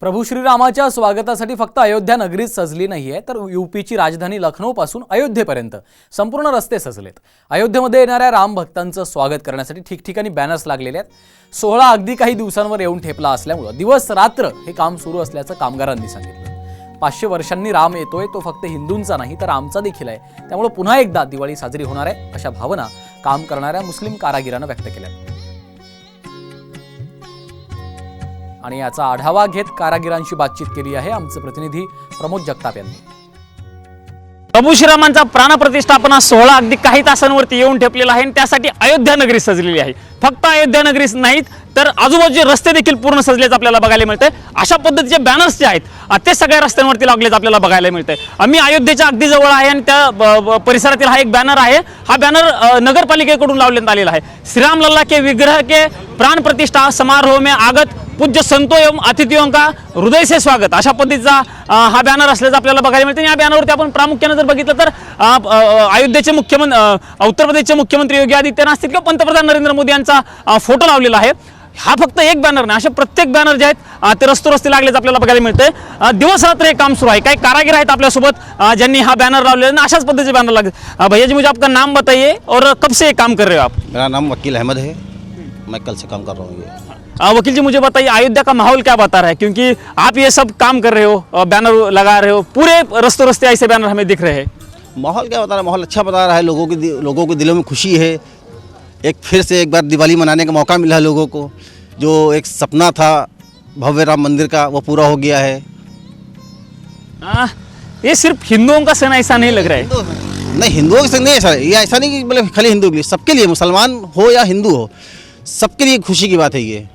प्रभू श्रीरामाच्या स्वागतासाठी फक्त अयोध्या नगरीच सजली नाहीये, तर यूपीची राजधानी लखनौ पासून अयोध्येपर्यंत संपूर्ण रस्ते सजलेत। अयोध्येमध्ये येणाऱ्या राम भक्तांचं स्वागत करण्यासाठी ठिकठिकाणी बॅनर्स लागलेले आहेत। सोहळा अगदी काही दिवसांवर येऊन ठेपला असल्यामुळे दिवस रात्र हे काम सुरू असल्याचं कामगारांनी सांगितलं। 500 वर्षांनी राम येतोय, तो फक्त हिंदूंचा नाही तर आमचा देखील आहे, त्यामुळे पुन्हा एकदा दिवाळी साजरी होणार आहे अशा भावना काम करणाऱ्या मुस्लिम कारागिरांनी व्यक्त केल्या। आणि याचा आढावा घेत कारागिरांशी बातचीत केली आहे आमचे प्रतिनिधी प्रमोद जगताप यांनी। प्रभू श्रीरामांचा प्राणप्रतिष्ठापना सोहळा अगदी काही तासांवरती येऊन ठेपलेला आहे आणि त्यासाठी अयोध्या नगरी सजलेली आहे। फक्त अयोध्या नगरीच नाहीत तर आजूबाजूचे रस्ते देखील पूर्ण सजलेच आपल्याला बघायला मिळते। अशा पद्धतीचे बॅनर्स जे आहेत ते सगळ्या रस्त्यांवरती लागलेच आपल्याला बघायला मिळते। आम्ही अयोध्येच्या अगदी जवळ आहे आणि त्या परिसरातील हा एक बॅनर आहे। हा बॅनर नगरपालिकेकडून लावण्यात आलेला आहे। श्रीराम लल्ला के विग्रह के प्राण प्रतिष्ठा समारोह में आगत पूज्य संतों एवं अतिथियों का हृदय से स्वागत, अशा पद्धतीचा हा बॅनर असल्याचं आपल्याला बघायला मिळते। या बॅनरवरती आपण प्रामुख्याने जर बघितलं तर अयोध्येचे मुख्यमंत्री उत्तर प्रदेशचे मुख्यमंत्री योगी आदित्यनाथ असतील किंवा पंतप्रधान नरेंद्र मोदी यांचा फोटो लावलेला आहे। हा फक्त एक बॅनर नाही, असे प्रत्येक बॅनर जे आहेत ते रस्ते लागलेच आपल्याला बघायला मिळते। दिवस रात्र हे काम सुरू आहे। काही कारागीर आहेत आपल्यासोबत ज्यांनी हा बॅनर लावलेला आहे। अशाच पद्धतीचे बॅनर लागले। भैया जी, मुझे आपका नाम बताइए और कब से काम कर रहे हो आप? मेरा नाम वकील अहमद है, मैं कल से काम कर रहा हूँ। ये वकील जी, मुझे बताइए अयोध्या का माहौल क्या बता रहा है, क्योंकि आप ये सब काम कर रहे हो, बैनर लगा रहे हो, पूरे रस्ते ऐसे बैनर हमें दिख रहे हैं। माहौल क्या बता रहा है? माहौल अच्छा बता रहा है। लोगों के दिलों में खुशी है। फिर से एक बार दिवाली मनाने का मौका मिला है लोगों को। जो एक सपना था भव्य राम मंदिर का, वो पूरा हो गया है। ये सिर्फ हिंदुओं का सन ऐसा नहीं लग रहा है। नहीं, हिंदुओं के संग नहीं, ऐसा ये ऐसा नहीं कि मतलब खाली हिंदू के लिए, सबके लिए, मुसलमान हो या हिंदू हो, सबके लिए खुशी की बात है। ये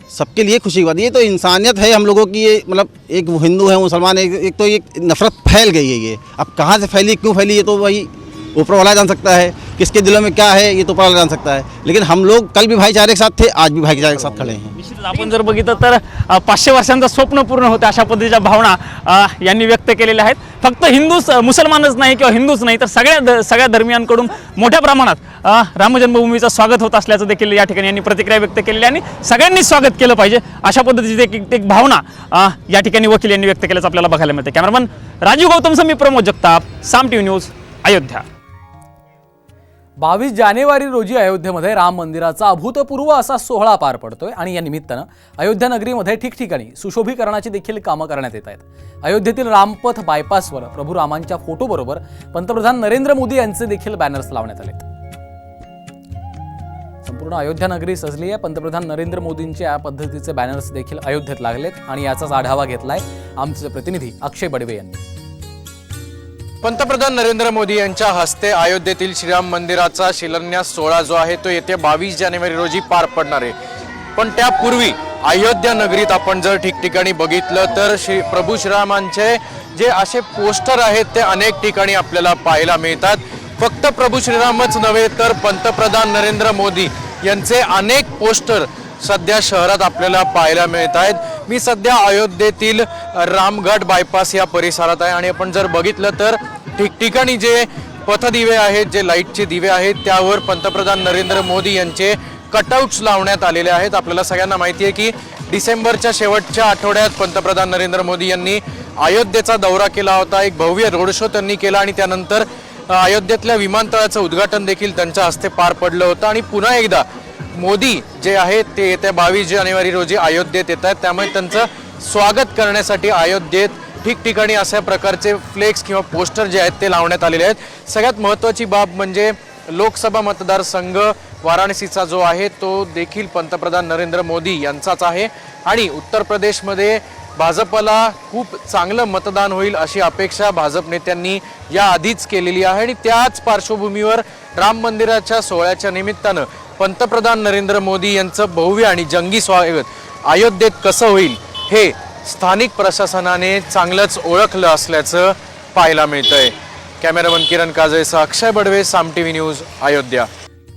सबके लिए खुशी की बात। ये तो इंसानियत है हम लोगों की। ये मतलब एक हिंदू है, मुसलमान है, एक तो ये नफरत फैल गई है। ये अब कहाँ से फैली, क्यों फैली, ये तो वही ऊपर वाला जान सकता है। किसके दिलों में क्या है ये तो ऊपर वाला जान सकता है। लेकिन हम लोग कल भी भाईचारे के साथ थे, आज भी भाईचारे के साथ खड़े हैं। निश्चितच आपण जर बघितलं तर 500 वर्षांचं स्वप्न पूर्ण होतं अशा पद्धतीच्या भावना यांनी व्यक्त केलेल्या आहेत। फक्त हिंदूच मुसलमानच नाही किंवा हिंदूच नाही तर सगळ्या धर्मियांकडून मोठ्या प्रमाणात राम जन्मभूमीचं स्वागत होत असल्याचं देखील या ठिकाणी यांनी प्रतिक्रिया व्यक्त केलेली आणि सगळ्यांनी स्वागत केलं पाहिजे अशा पद्धतीची एक भावना या ठिकाणी वकील यांनी व्यक्त केल्याचं आपल्याला बघायला मिळते। कॅमेरामन राजीव गौतमसह मी प्रमोद जगताप, साम टीव्ही न्यूज, अयोध्या। 22 जानेवारी रोजी अयोध्येमध्ये राम मंदिराचा अभूतपूर्व असा सोहळा पार पडतोय आणि या निमित्तानं अयोध्या नगरीमध्ये ठिकठिकाणी सुशोभीकरणाची देखील कामं करण्यात येत आहेत। अयोध्येतील रामपथ बायपासवर प्रभू रामांच्या फोटोबरोबर पंतप्रधान नरेंद्र मोदी यांचे देखील बॅनर्स लावण्यात आलेत। संपूर्ण अयोध्या नगरी सजली आहे। पंतप्रधान नरेंद्र मोदींचे या पद्धतीचे बॅनर्स देखील अयोध्येत लागलेत आणि याचाच आढावा घेतलाय आमचे प्रतिनिधी अक्षय बडवे यांनी। पंतप्रधान नरेंद्र मोदी यांच्या हस्ते अयोध्येतील श्रीराम मंदिराचा शिलान्यास सोहळा जो आहे तो येत्या 22 जानेवारी रोजी पार पडणार आहे। पण त्यापूर्वी अयोध्या नगरीत आपण जर ठिकठिकाणी बघितलं तर प्रभू श्रीरामांचे जे असे पोस्टर आहेत ते अनेक ठिकाणी आपल्याला पाहायला मिळतात। फक्त प्रभू श्रीरामच नव्हे तर पंतप्रधान नरेंद्र मोदी यांचे अनेक पोस्टर सध्या शहरात आपल्याला पाहायला मिळत आहेत। मी सध्या अयोध्येतील रामघाट बायपास या परिसरात आहे आणि आपण जर बघितलं तर ठिकठिकाणी जे पथदिवे आहेत, जे लाईटचे दिवे आहेत, त्यावर पंतप्रधान नरेंद्र मोदी यांचे कटआउट्स लावण्यात आलेले आहेत। आपल्याला सगळ्यांना माहिती आहे की डिसेंबरच्या शेवटच्या आठवड्यात पंतप्रधान नरेंद्र मोदी यांनी अयोध्येचा दौरा केला होता। एक भव्य रोड शो त्यांनी केला आणि त्यानंतर अयोध्येतल्या विमानतळाचं उद्घाटन देखील त्यांच्या हस्ते पार पडलं होतं। आणि पुन्हा एकदा मोदी जे आहेत ते येत्या 22 जानेवारी रोजी अयोध्येत येत आहेत, त्यामुळे त्यांचं स्वागत करण्यासाठी अयोध्येत ठिकठिकाणी अशा प्रकारचे फ्लेक्स किंवा पोस्टर जे आहेत ते लावण्यात आलेले आहेत। सगळ्यात महत्त्वाची बाब म्हणजे लोकसभा मतदारसंघ वाराणसीचा जो आहे तो देखील पंतप्रधान नरेंद्र मोदी यांचाच आहे आणि उत्तर प्रदेशमध्ये भाजपला खूप चांगलं मतदान होईल अशी अपेक्षा भाजप नेत्यांनी याआधीच केलेली आहे। आणि त्याच पार्श्वभूमीवर राम मंदिराच्या सोहळ्याच्या निमित्तानं पंतप्रधान नरेंद्र मोदी यांचं भव्य आणि जंगी स्वागत अयोध्येत कसं होईल हे स्थानिक प्रशासनाने चांगलंच ओळखलं असल्याचं पाहायला मिळतंय। कॅमेरामन किरण काजळेसह अक्षय बडवे, साम टीव्ही न्यूज, अयोध्या।